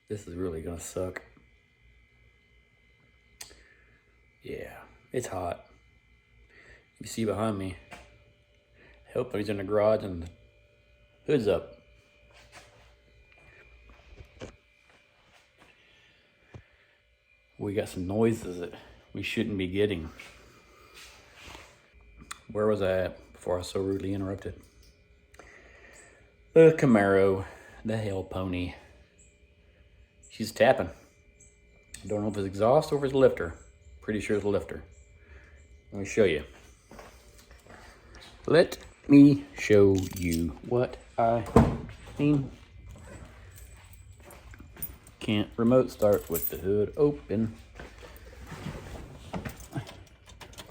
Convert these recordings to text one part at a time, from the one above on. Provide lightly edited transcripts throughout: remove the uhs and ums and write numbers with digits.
This is really gonna suck. Yeah, it's hot. You see behind me. Hopefully he's in the garage and the hood's up. We got some noises that we shouldn't be getting. Where was I at before I was so rudely interrupted? The Camaro, the hell pony. She's tapping. I don't know if it's exhaust or if it's lifter. Pretty sure it's a lifter. Let me show you. Let me show you what I mean. Can't remote start with the hood open.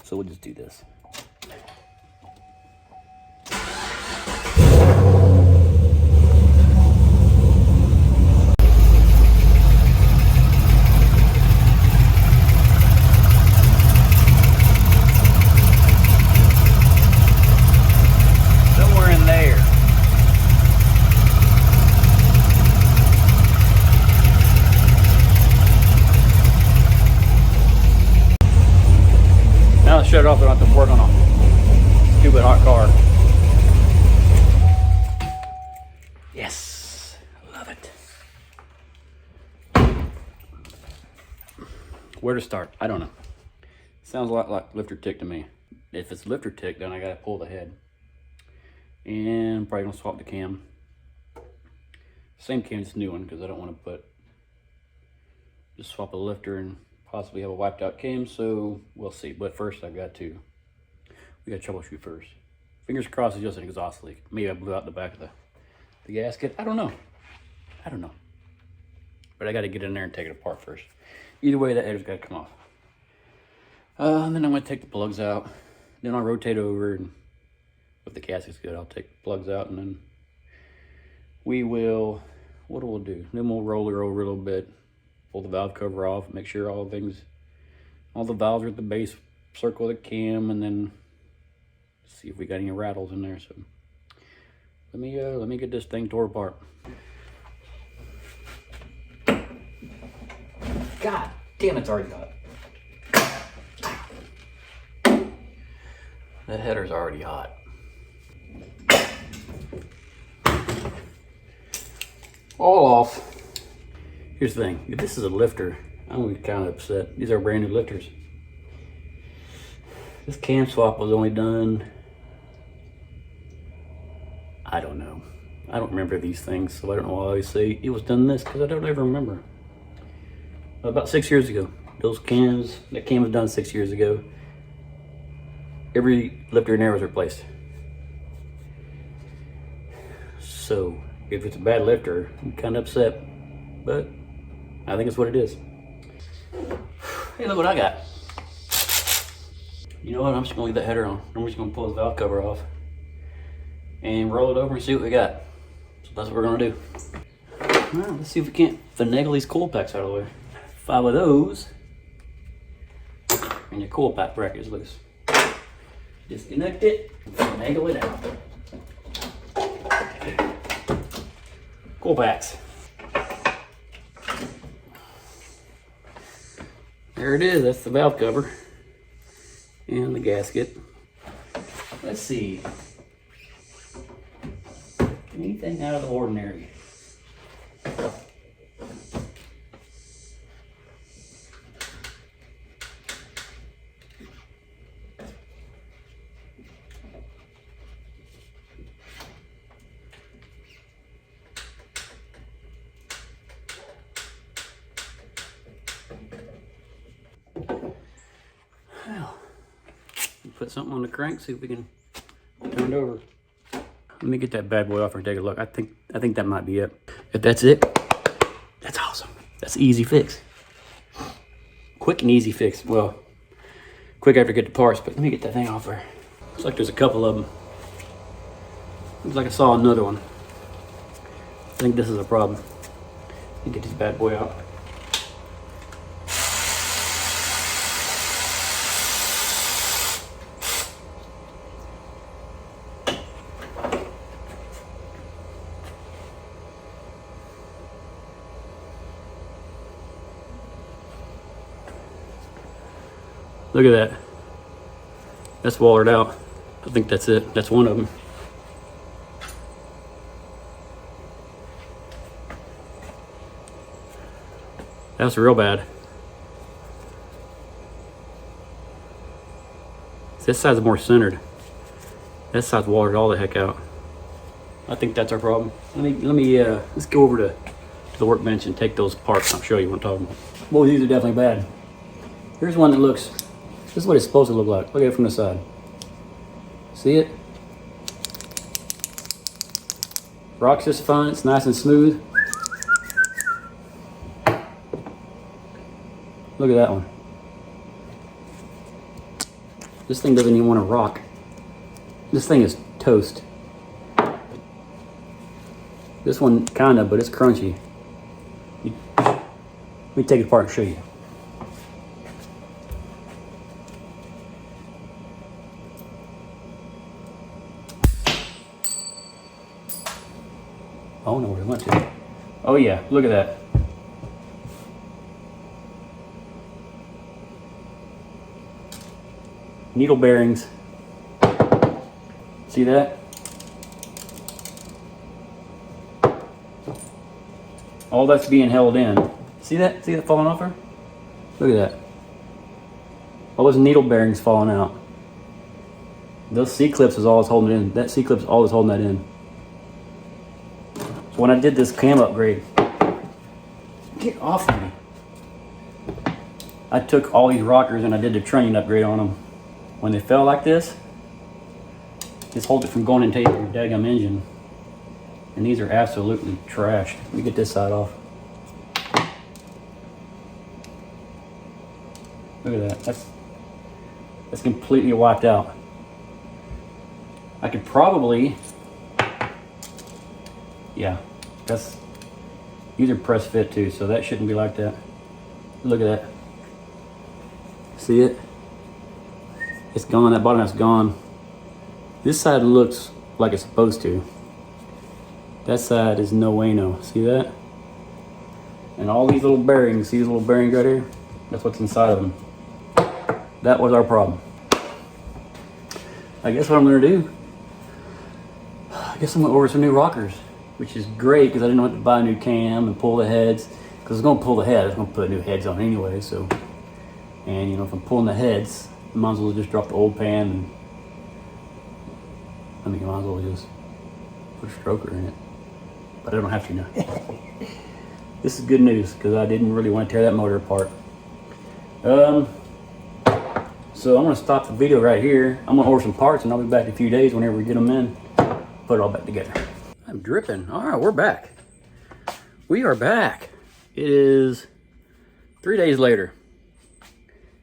So we'll just do this. Shut it off, I don't have to work on a stupid hot car. Yes, love it. Where to start? I don't know. Sounds a lot like lifter tick to me. If it's lifter tick, then I gotta pull the head. And I'm probably gonna swap the cam. Same cam, just new one, because I don't want to just swap a lifter and possibly have a wiped out cam, so we'll see. But first we got to troubleshoot first. Fingers crossed it's just an exhaust leak. Maybe I blew out the back of the gasket. I don't know. But I got to get in there and take it apart first. Either way, that header's got to come off. And then I'm going to take the plugs out. Then I'll rotate over, and if the gasket's good, I'll take the plugs out, and then we will, what we'll do? Then we'll roll her over a little bit. Pull the valve cover off, make sure all the valves are at the base circle of the cam, and then see if we got any rattles in there. So let me get this thing tore apart. God damn, it's already hot. That header's already hot. All off. Here's the thing, if this is a lifter, I'm gonna be kind of upset. These are brand new lifters. This cam swap was only done, I don't know. I don't remember these things, so I don't know why I always say it was done this, because I don't ever remember. About 6 years ago, that cam was done 6 years ago. Every lifter in there was replaced. So, if it's a bad lifter, I'm kind of upset, but I think it's what it is. Hey, look what I got. You know what? I'm just gonna leave that header on. I'm just gonna pull the valve cover off and roll it over and see what we got. So that's what we're gonna do. All right, let's see if we can't finagle these coil packs out of the way. 5 of those, and your coil pack bracket is loose. Disconnect it and finagle it out. Coil packs. There it is, that's the valve cover and the gasket. Let's see. Anything out of the ordinary? Well, put something on the crank, see if we can turn it over. Let me get that bad boy off and take a look. I think that might be it. If that's it, that's awesome. That's an easy fix. Quick and easy fix. Well, quick after I get the parts, but let me get that thing off there. Looks like there's a couple of them. Looks like I saw another one. I think this is a problem. Let me get this bad boy out. Look at that. That's wallered out. I think that's it. That's one of them. That's real bad. This side's more centered. That side's wallered all the heck out. I think that's our problem. Let's go over to the workbench and take those apart. I'll show you what I'm talking about. Boy, these are definitely bad. Here's one that looks, this is what it's supposed to look like. Look at it from the side. See it? Rock's just fine, it's nice and smooth. Look at that one. This thing doesn't even want to rock. This thing is toast. This one kinda, but it's crunchy. Let me take it apart and show you. I don't know where it went to. Oh yeah, look at that. Needle bearings. See that? All that's being held in. See that? See that falling off her? Look at that. All those needle bearings falling out. Those C-clips is all that's holding it in. That C-clip is all that's holding that in. So when I did this cam upgrade, get off of me. I took all these rockers and I did the trunnion upgrade on them. When they fell like this, just hold it from going into your daggum engine. And these are absolutely trash. Let me get this side off. Look at that. That's completely wiped out. I could probably, yeah, these are press fit too, so that shouldn't be like that. Look at that. See it? It's gone. That bottom half's gone. This side looks like it's supposed to. That side is no way no. See that? And all these little bearings, see these little bearings right here? That's what's inside of them. That was our problem. I guess what I'm gonna do, I guess I'm gonna order some new rockers, which is great because I didn't have to buy a new cam and pull the heads. Because it's gonna pull the head, it's gonna put new heads on anyway, so. And you know, if I'm pulling the heads, I might as well just drop the old pan and I mean, I might as well just put a stroker in it. But I don't have to now. This is good news because I didn't really want to tear that motor apart. So I'm gonna stop the video right here. I'm gonna order some parts and I'll be back in a few days whenever we get them in. Put it all back together. I'm dripping. All right, we're back. We are back. It is 3 days later.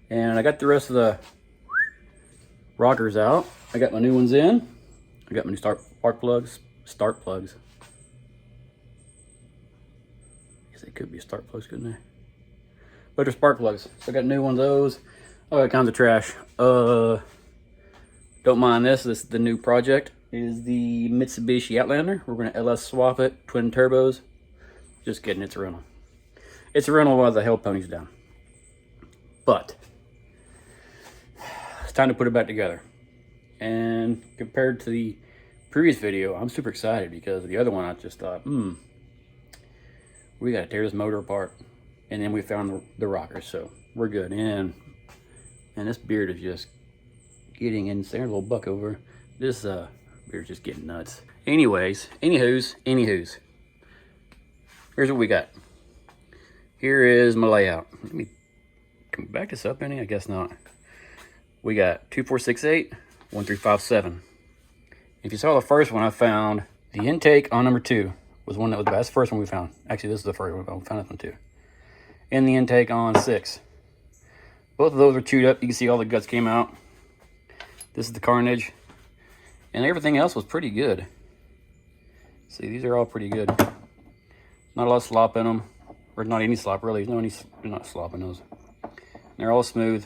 And I got the rest of the rockers out. I got my new ones in. I got my new start plugs. I guess they could be start plugs, couldn't they? But they're spark plugs. So I got new ones of those. All that kinds of trash. Don't mind this. This is the new project. It is the Mitsubishi Outlander. We're gonna LS swap it, twin turbos. Just kidding, it's a rental. It's a rental while the hell pony's down. But it's time to put it back together. And compared to the previous video, I'm super excited because the other one I just thought, we gotta tear this motor apart. And then we found the rockers, so we're good. And this beard is just getting insane. There's a little buck over. This beard's just getting nuts. Anyways, anywho's. Here's what we got. Here is my layout. Let me, can we back this up any? I guess not. We got 2468, 1357. If you saw the first one, I found the intake on number 2 was one that was the best. First one we found. Actually, this is the first one we found. This one too. And the intake on 6. Both of those are chewed up. You can see all the guts came out. This is the carnage. And everything else was pretty good. See, these are all pretty good. Not a lot of slop in them. Or not any slop, really. There's not slop in those. They're all smooth.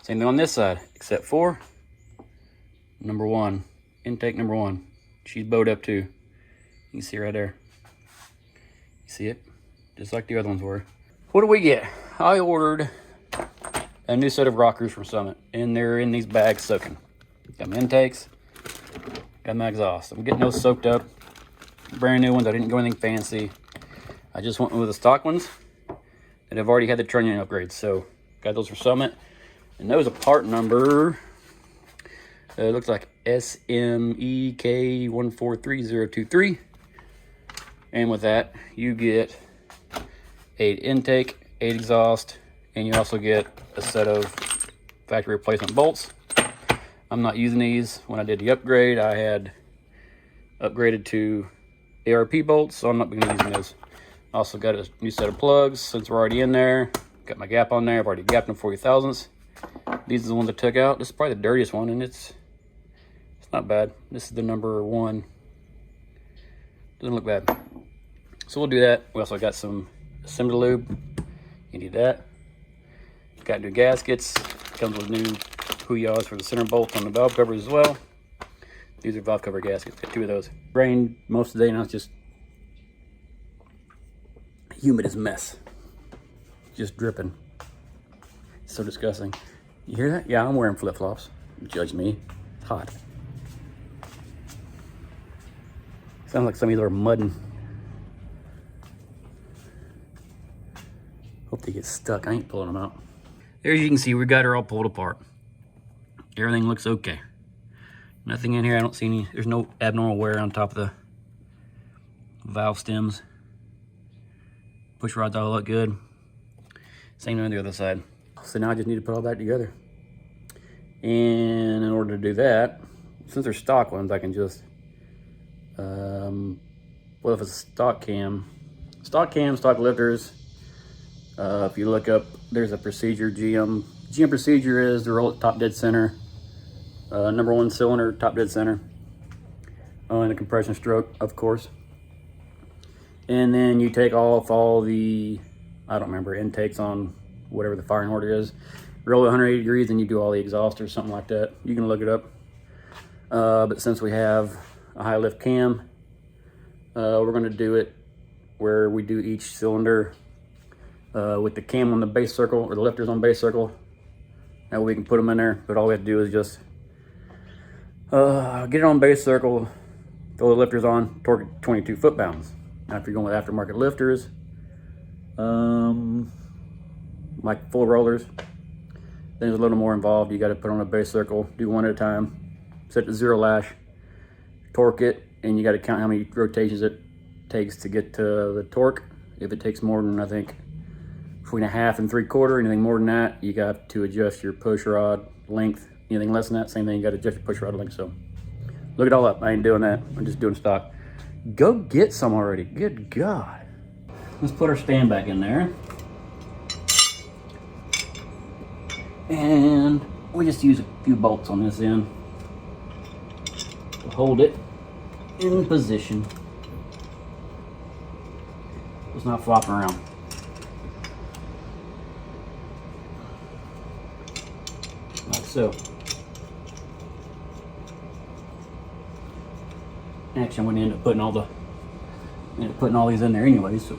Same thing on this side, except for number 1. Intake number 1. She's bowed up too. You can see right there. You see it? Just like the other ones were. What do we get? I ordered a new set of rockers from Summit, and they're in these bags soaking. Got my intakes, got my exhaust. I'm getting those soaked up. Brand new ones. I didn't go anything fancy. I just went with the stock ones, and I've already had the trunnion upgrades. So got those from Summit, and those are part number. It looks like SMEK143023. And with that, you get 8 intake, 8 exhaust, and you also get a set of factory replacement bolts. I'm not using these. When I did the upgrade, I had upgraded to ARP bolts, so I'm not going to be using those. Also got a new set of plugs since we're already in there. Got my gap on there. I've already gapped them 40 thousandths. These are the ones I took out. This is probably the dirtiest one, and it's not bad. This is the number 1. Doesn't look bad. So we'll do that. We also got some assembly lube. You need that. Got new gaskets. Comes with new Huyas for the center bolt on the valve covers as well. These are valve cover gaskets. Got 2 of those. Rained most of the day, now it's just humid as mess. Just dripping. So disgusting. You hear that? Yeah, I'm wearing flip-flops. Judge me. It's hot. Sounds like some of these are mudding. Hope they get stuck. I ain't pulling them out. There you can see we got her all pulled apart. Everything looks okay. Nothing in here. I don't see any. There's no abnormal wear on top of the valve stems. Push rods all look good. Same on the other side. So now I just need to put all that together. And in order to do that, since they're stock ones, I can just well, if it's a stock cam, stock lifters, if you look up, there's a procedure. GM procedure is to roll it top dead center, number 1 cylinder top dead center, and a compression stroke, of course. And then you take off all the, I don't remember, intakes on whatever the firing order is, roll it 180 degrees, and you do all the exhaust or something like that. You can look it up. But since we have a high lift cam, we're going to do it where we do each cylinder with the cam on the base circle, or the lifters on base circle. That way we can put them in there, but all we have to do is just get it on base circle, throw the lifters on, torque it 22 foot-pounds. Now if you're going with aftermarket lifters, like full rollers, then there's a little more involved. You got to put on a base circle, do one at a time, set to 0 lash, torque it, and you got to count how many rotations it takes to get to the torque. If it takes more than, I think, between 1/2 and 3/4, anything more than that, you got to adjust your push rod length. Anything less than that, same thing, you got to adjust your push rod length. So look it all up. I ain't doing that. I'm just doing stock. Go get some already. Good God. Let's put our stand back in there. And we just use a few bolts on this end to hold it in position. It's not flopping around. Like so. Actually, I'm going to end up putting all these in there anyway, so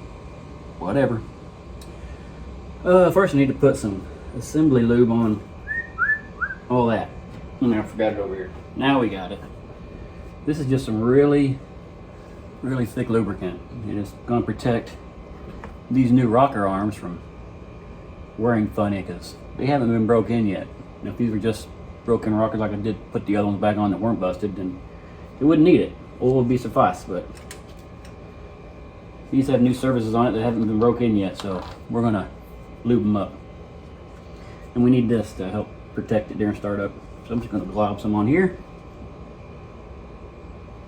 whatever. First I need to put some assembly lube on all that. And I forgot it over here. Now we got it. This is just some really thick lubricant. It is going to protect these new rocker arms from wearing funny, because they haven't been broke in yet. And if these were just broken rockers like I did put the other ones back on that weren't busted, then it wouldn't need it. Oil would be suffice, but these have new surfaces on it that haven't been broken in yet, so we're gonna lube them up. And we need this to help protect it during startup. So I'm just gonna glob some on here.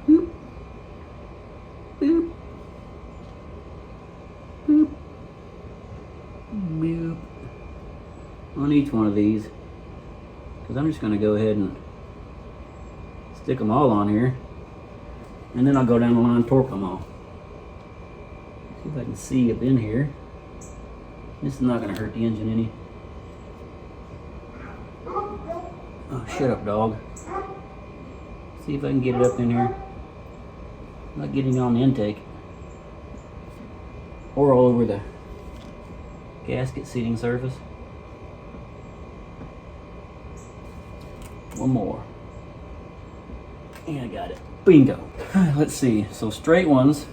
Boop. Boop. Boop. Boop. On each one of these. Because I'm just gonna go ahead and stick them all on here. And then I'll go down the line and torque them all. See if I can see up in here. This is not going to hurt the engine any. Oh, shut up, dog. See if I can get it up in here. Not getting on the intake. Or all over the gasket seating surface. One more. And I got it. Bingo. Let's see. So straight ones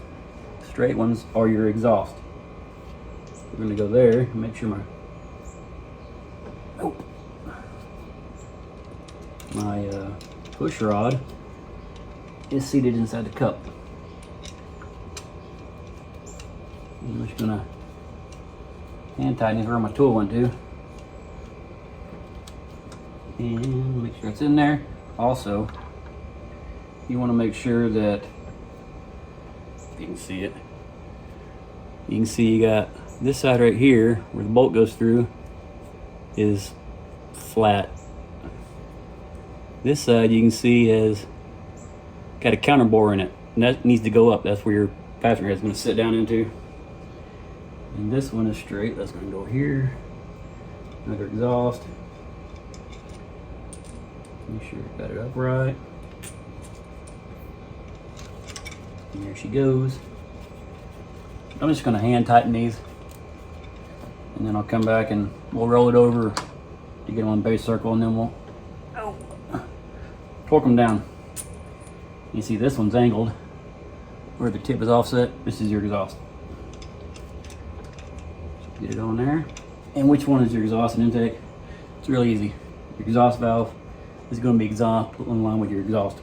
are your exhaust. We're gonna go there and make sure my push rod is seated inside the cup. I'm just gonna hand tighten it where my tool went to. And make sure it's in there. Also, you want to make sure that, if you can see it, you can see you got this side right here where the bolt goes through is flat. This side you can see has got a counter bore in it, and that needs to go up. That's where your passenger head is going to sit down into. And this one is straight. That's going to go here. Another exhaust. Make sure you got it upright. And there she goes. I'm just going to hand tighten these, and then I'll come back and we'll roll it over to get them on base circle, and then we'll torque them down. You see this one's angled where the tip is offset. This is your exhaust. Get it on there. And which one is your exhaust and intake? It's really easy. Your exhaust valve is going to be exhaust in line with your exhaust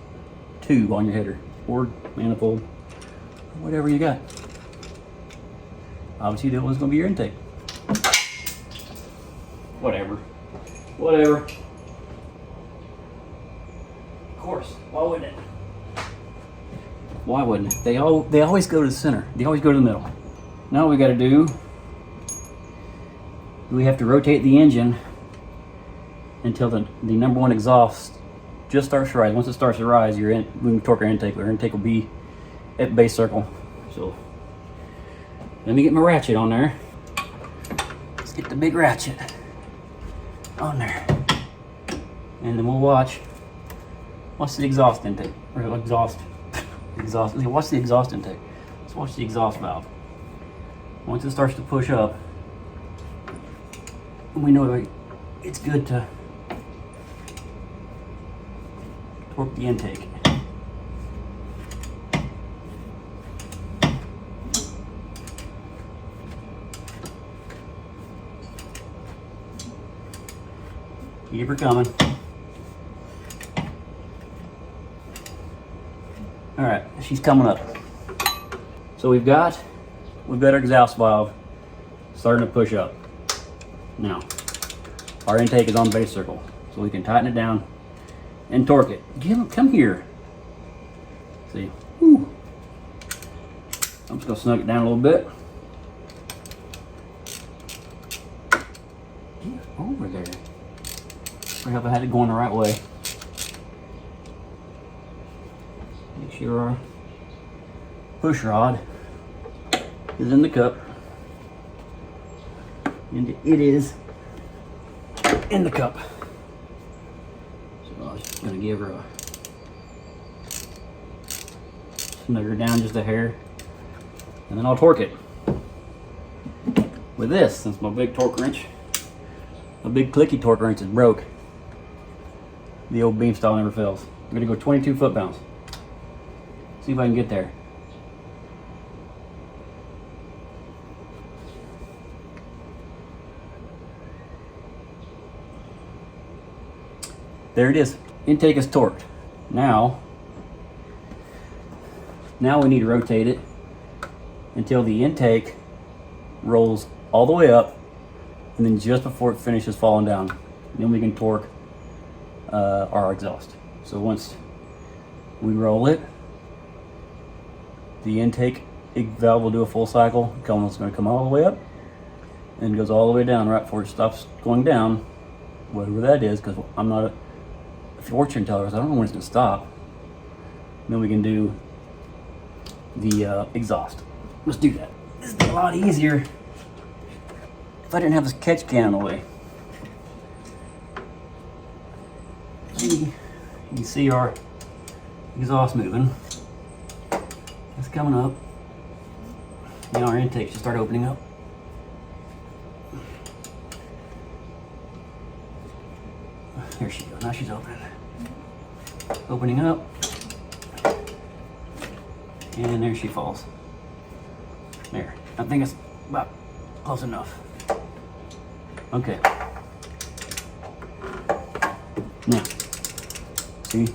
tube on your header or manifold, whatever you got. Obviously, that one's going to be your intake. Whatever. Of course. Why wouldn't it? Why wouldn't it? They always go to the center. They always go to the middle. Now what we got to do, we have to rotate the engine until the number one exhaust just starts to rise. Once it starts to rise, we can torque our intake. Our intake will be at base circle. So let me get my ratchet on there. Let's get the big ratchet on there, and then we'll watch. What's the exhaust intake? Or exhaust. What's the exhaust intake? Let's watch the exhaust valve. Once it starts to push up, we know it's good to torque the intake. Keep her coming. All right, she's coming up. So we've got our exhaust valve starting to push up. Now, our intake is on base circle, so we can tighten it down and torque it. Come here. See? Whew. I'm just gonna snug it down a little bit. Get over there. I hope I had it going the right way. Make sure our push rod is in the cup. And it is in the cup. So I was just going to give her a snug her down just a hair, and then I'll torque it with this. Since my big torque wrench, my big clicky torque wrench is broke, the old beam style never fails. I'm going to go 22 foot-pounds. See if I can get there. There it is. Intake is torqued. Now we need to rotate it until the intake rolls all the way up, and then just before it finishes falling down, then we can torque our exhaust. So once we roll it, the intake valve will do a full cycle. It's going to come all the way up and goes all the way down right before it stops going down, whatever that is, because I'm not a fortune teller, so I don't know when it's going to stop. Then we can do the exhaust. Let's do that. This would be a lot easier if I didn't have this catch can in the way. You can see our exhaust moving. It's coming up. Now our intake should start opening up. There she goes. Now she's opening. opening up. And there she falls. There. I think it's about close enough. Okay. Now, see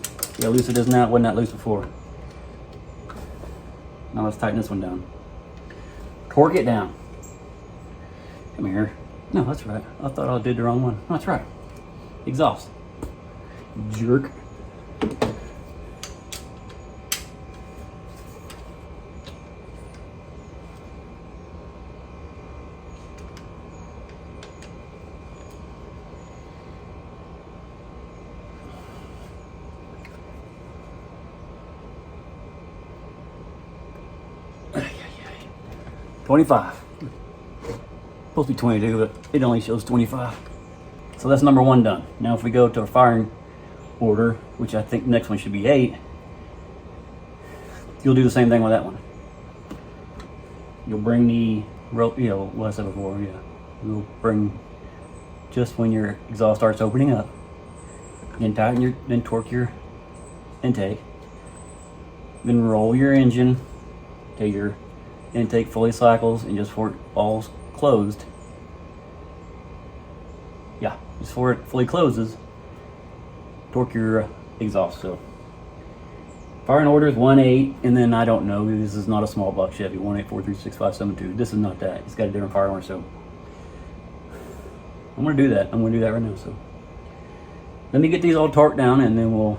how loose it is now? It wasn't that loose before. Now let's tighten this one down. Torque it down. Come here. No, that's right. I thought I did the wrong one. That's right. Exhaust. Jerk. Ay, ay, ay. 25. Supposed to be 22, but it only shows 25. So that's number 1 done. Now if we go to our firing order, which I think next one should be 8, you'll do the same thing with that one. You'll bring the rope, you know, what I said before, yeah. You'll bring just when your exhaust starts opening up, then tighten your, then torque your intake, then roll your engine till your intake fully cycles, and just before it all's closed, yeah, just before it fully closes, torque your exhaust. So firing order is 1.8, and then I don't know, this is not a small block Chevy 1.8436572. This is not that. It's got a different firing order. So I'm gonna do that. I'm gonna do that right now. So let me get these all torqued down, and then we'll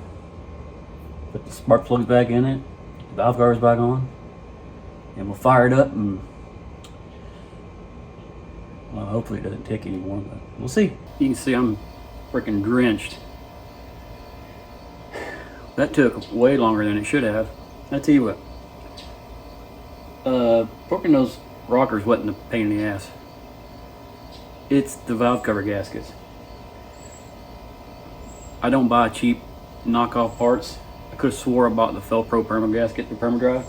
put the spark plugs back in it, the valve covers back on, and we'll fire it up, and well, hopefully it doesn't tick anymore, but we'll see. You can see I'm freaking drenched. That took way longer than it should have. I tell you what, torquing those rockers wasn't a pain in the ass. It's the valve cover gaskets. I don't buy cheap knockoff parts. I could have swore I bought the Felpro perma gasket, the perma drive.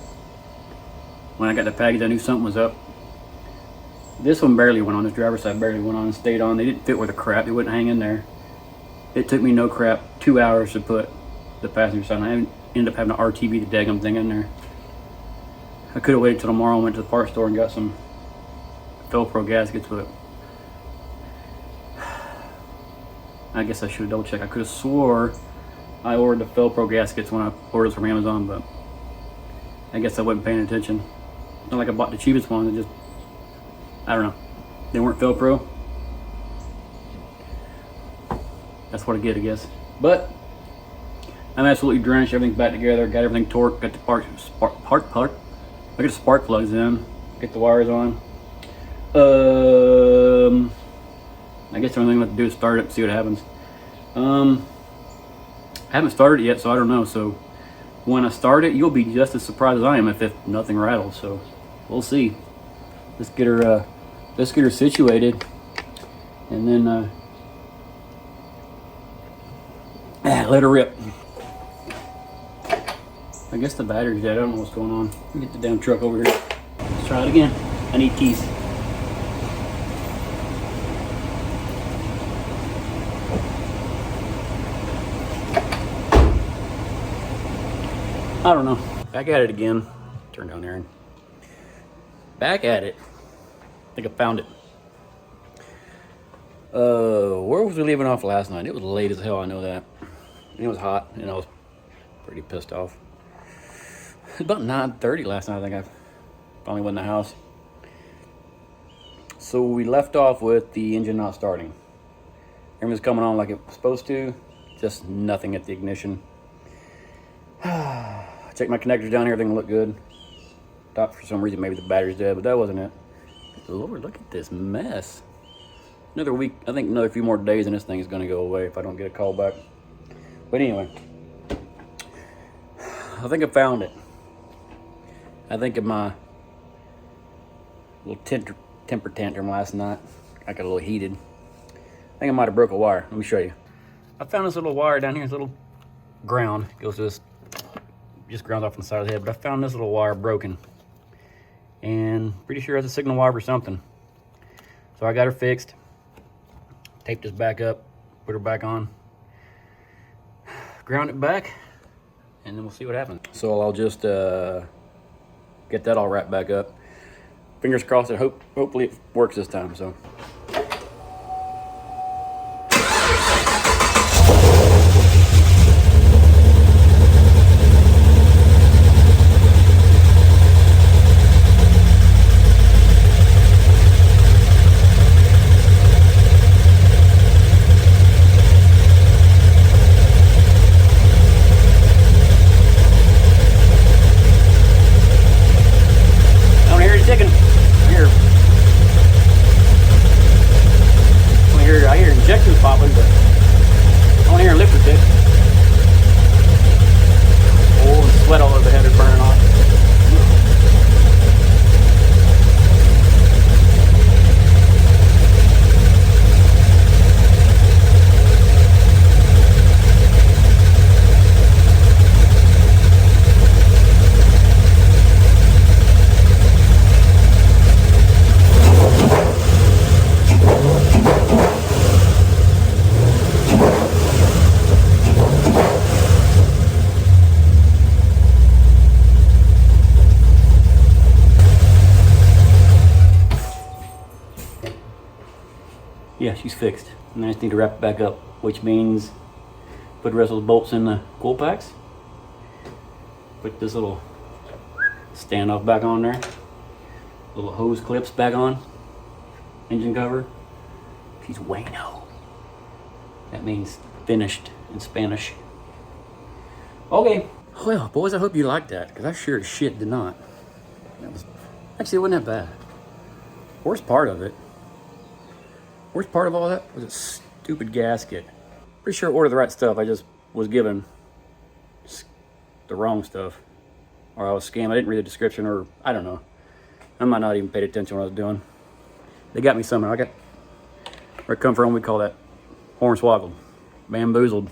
When I got the package, I knew something was up. This one barely went on. This driver's side barely went on and stayed on. They didn't fit with the crap. They wouldn't hang in there. It took me no crap 2 hours to put the passenger side. I ended up having to RTV the daggum thing in there. I could have waited till tomorrow and went to the parts store and got some Felpro gaskets, but I guess I should have double checked. I could have swore I ordered the Felpro gaskets when I ordered from Amazon, but I guess I wasn't paying attention. It's not like I bought the cheapest ones. It just, I don't know. They weren't Felpro. That's what I get, I guess. But I'm absolutely drenched. Everything's back together. Got everything torqued. Got the I got the spark plugs in. Get the wires on. I guess the only thing left to do is start it and see what happens. I haven't started it yet, so I don't know. So when I start it, you'll be just as surprised as I am if nothing rattles. So we'll see. Let's get her situated, and then let her rip. I guess the battery's dead. I don't know what's going on. Let me get the damn truck over here. Let's try it again. I need keys. I don't know. Back at it again. Turn down there. Back at it. I think I found it. Where was we leaving off last night? It was late as hell, I know that. And it was hot, and I was pretty pissed off. It was about 9:30 last night, I think I finally went in the house. So we left off with the engine not starting. Everything's coming on like it was supposed to, just nothing at the ignition. Check my connectors down here, everything looked good. Thought for some reason maybe the battery's dead, but that wasn't it. Lord, look at this mess. Another week, I think another few more days and this thing is going to go away if I don't get a call back. But anyway, I think I found it. I think of my little temper tantrum last night. I got a little heated. I think I might have broke a wire. Let me show you. I found this little wire down here, this little ground. It goes to this, just ground off on the side of the head, but I found this little wire broken. And pretty sure it's a signal wire or something. So I got her fixed. Taped this back up, put her back on. Ground it back. and then we'll see what happens. So I'll just get that all wrapped back up. Fingers crossed. Hopefully it works this time. So. I hear injectors popping, but I don't hear a lifter tick. Oh, and sweat all over the head is burning off. Yeah, she's fixed. And I just need to wrap it back up, which means put the rest of the bolts in the coil packs. Put this little standoff back on there. Little hose clips back on. Engine cover. She's bueno. That means finished in Spanish. Okay. Well, boys, I hope you liked that, because I sure as shit did not. Actually, it wasn't that bad. Worst part of all that was a stupid gasket. Pretty sure I ordered the right stuff. I just was given the wrong stuff. Or I was scammed. I didn't read the description, or I don't know. I might not even paid attention to what I was doing. They got me somehow. Where it come from, we call that hornswoggled. Bamboozled.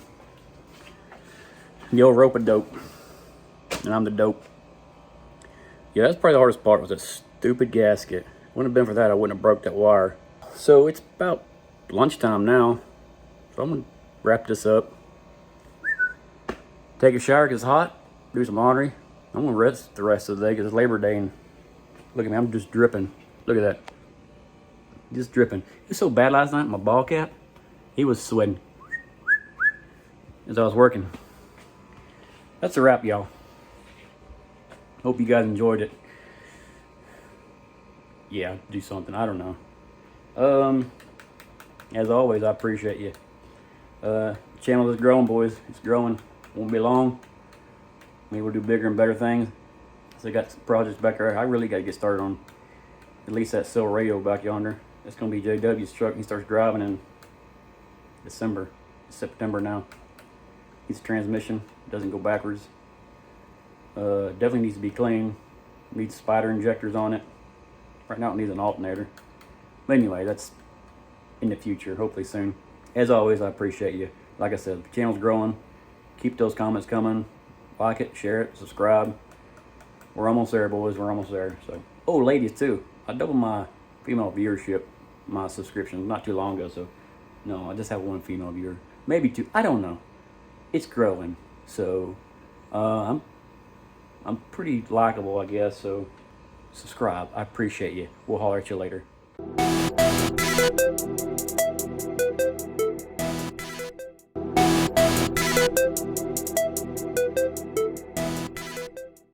The old rope-a-dope. And I'm the dope. Yeah, that's probably the hardest part, was that stupid gasket. Wouldn't have been for that, I wouldn't have broke that wire. So it's about lunchtime now, so I'm gonna wrap this up, take a shower because it's hot, do some laundry. I'm gonna rest the rest of the day because it's Labor Day, and look at me, I'm just dripping. Look at that, just dripping. It was so bad last night, my ball cap, he was sweating as I was working. That's a wrap, y'all. Hope you guys enjoyed it. Yeah, do something, I don't know. As always, I appreciate you. Channel is growing, boys. It's growing. Won't be long. Maybe we'll do bigger and better things. So I got some projects back there. I really got to get started on at least that silver radio back yonder. That's going to be JW's truck. He starts driving in September now. Needs a transmission. Doesn't go backwards. Definitely needs to be clean. Needs spider injectors on it. Right now it needs an alternator. But anyway, that's in the future, hopefully soon. As always, I appreciate you. Like I said, the channel's growing. Keep those comments coming. Like it, share it, subscribe. We're almost there, boys. We're almost there. So, oh, ladies too. I doubled my female viewership, my subscriptions not too long ago. So, no, I just have one female viewer, maybe two. I don't know. It's growing. So, I'm pretty likable, I guess. So, subscribe. I appreciate you. We'll holler at you later.